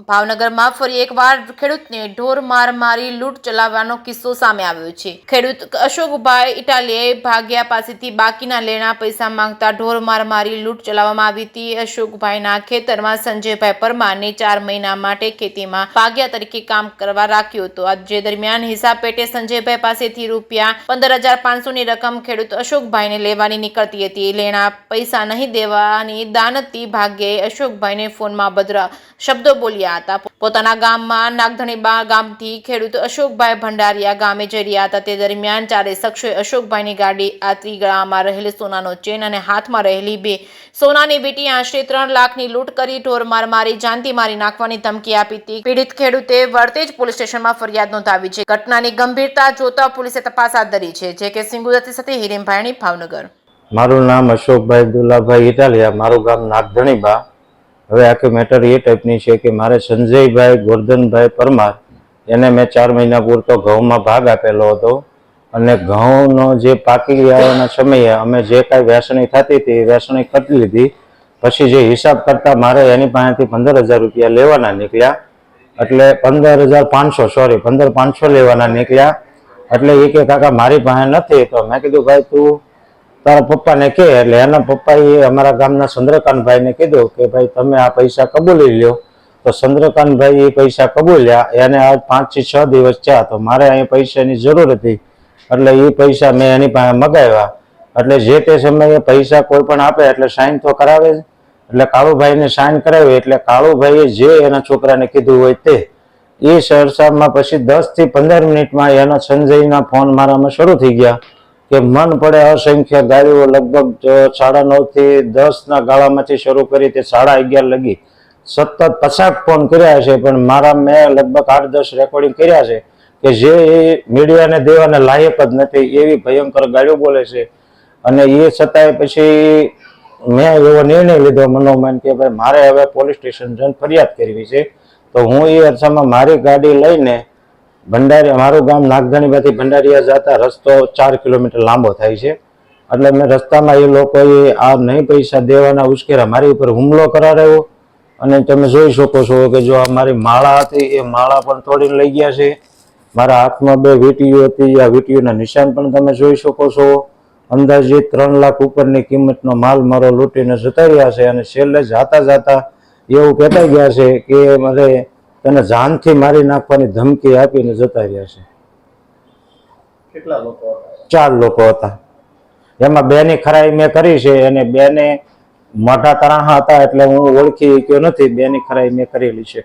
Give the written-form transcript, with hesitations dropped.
ભાવનગરમાં ફરી એકવાર ખેડૂતને ઢોર માર મારી લૂંટ ચલાવવાનો કિસ્સો સામે આવ્યો છે। ખેડૂત અશોકભાઈ ઇટાલિયાએ ભાગ્યા પાસેથી બાકીના લેણા પૈસા માંગતા ઢોર માર મારી લૂંટ ચલાવવામાં આવી હતી। અશોકભાઈના ખેતરમાં સંજયભાઈ પરમારને 4 મહિના માટે ખેતીમાં ભાગ્યા તરીકે કામ કરવા રાખ્યો હતો। જે દરમિયાન હિસાબ પેટે સંજયભાઈ પાસેથી રૂપિયા 15,500ની રકમ ખેડૂત અશોકભાઈને લેવાની નીકળતી હતી। લેણા પૈસા નહીં દેવાની દાનતી ભાગ્યાએ અશોકભાઈને ફોનમાં ભદ્ર શબ્દો બોલ્યા હતા। પોતાના ગામમાં નાગધણીબા ગામથી ખેડૂત અશોકભાઈ ભંડારિયા ગામે જઈ રહ્યા હતા। તે દરમિયાન ચારે શખ્સોએ અશોકભાઈની ગાડી આતરી ગળામાં રહેલી સોનાનો ચેન અને હાથમાં રહેલી 2 સોનાની વીંટી આશરે 3 લાખની લૂંટ કરી ઢોર માર મારી જાનથી મારી નાખવાની ધમકી આપી હતી। પીડિત ખેડૂતે વરતેજ પોલીસ સ્ટેશનમાં ફરિયાદ નોંધાવી છે। ઘટનાની ગંભીરતા જોતા પોલીસે તપાસ હાથ ધરી છે। જે કે સિંગુદત્તી સાથે હિરેન ભાયણી, ભાવનગર। મારું નામ અશોકભાઈ દુલાભાઈ ઇટાલિયા, મારું ગામ નાગધણીબા। હવે આખી મેટર એ ટાઈપની છે કે મારે સંજયભાઈ ગોરધનભાઈ પરમાર એને મેં 4 મહિના પૂરતો ઘઉંમાં ભાગ આપેલો હતો અને ઘઉંનો જે પાકી આવવાના સમયે અમે જે કાંઈ વેચણી થતી હતી એ વેચણી કરી લીધી। પછી જે હિસાબ કરતા મારે એની પાસેથી 15,000 રૂપિયા લેવાના નીકળ્યા, એટલે 15,500 લેવાના નીકળ્યા। એટલે એ કે કાકા મારી પાસે નથી। તો મેં કીધું ભાઈ તું તારા પપ્પાને કહે। એટલે એના પપ્પાએ અમારા ગામના ચંદ્રકાંતભાઈને કીધું કે ભાઈ તમે આ પૈસા કબૂલી લ્યો। તો ચંદ્રકાંતભાઈ એ પૈસા કબૂલ્યા। એને આજ 5 થી 6 દિવસ થયા। તો મારે અહીં પૈસાની જરૂર હતી એટલે એ પૈસા મેં એની પાસે મગાવ્યા। એટલે જે તે સમયે પૈસા કોઈ પણ આપે એટલે સાઇન તો કરાવે જ। એટલે કાળુભાઈને સાઇન કરાવી એટલે કાળુભાઈએ જે એના છોકરાને કીધું હોય તે એ સરસામાં પછી 10 થી 15 મિનિટમાં એના સંજયના ફોન મારામાં શરૂ થઈ ગયા કે મન પડે અસંખ્ય ગાડીઓ, લગભગ 9:30 થી 10ના ગાળામાંથી શરૂ કરી તે 11:30 લગી સતત 50 ફોન કર્યા છે। પણ મારા મેં લગભગ 8-10 રેકોર્ડિંગ કર્યા છે કે જે મીડિયાને દેવાને લાયક જ નથી એવી ભયંકર ગાડીઓ બોલે છે। અને એ છતાંય પછી મેં એવો નિર્ણય લીધો મનોમન કે ભાઈ મારે હવે પોલીસ સ્ટેશન જઈને ફરિયાદ કરવી છે। તો હું એ અરસામાં મારી ગાડી લઈને ભંડારિયા, મારું ગામ નાગધણીબાથી ભંડારિયા જતા રસ્તો 4 કિલોમીટર લાંબો થાય છે। એટલે મેં રસ્તામાં એ લોકોએ આ નહીં પૈસા દેવાના ઉશ્કેરા મારી ઉપર હુમલો કરાવ્યો। અને તમે જોઈ શકો છો કે જો આ મારી માળા હતી એ માળા પણ તોડીને લઈ ગયા છે। મારા હાથમાં 2 વીંટીઓ હતી, આ વીંટીઓના નિશાન પણ તમે જોઈ શકો છો। અંદાજિત 3 લાખ ઉપરની કિંમતનો માલ મારો લૂંટીને જતા રહ્યા છે। અને છેલ્લે જાતા એવું કહેતા ગયા છે કે મારે તને જાનથી મારી નાખવાની ધમકી આપીને જતા રહ્યા છે। કેટલા લોકો હતા? 4 લોકો હતા। એમાં 2ની ખરાઈ મેં કરી છે અને 2ને મોઢા તરાહા હતા એટલે હું ઓળખી ગયો નથી। 2ની ખરાઈ મેં કરેલી છે।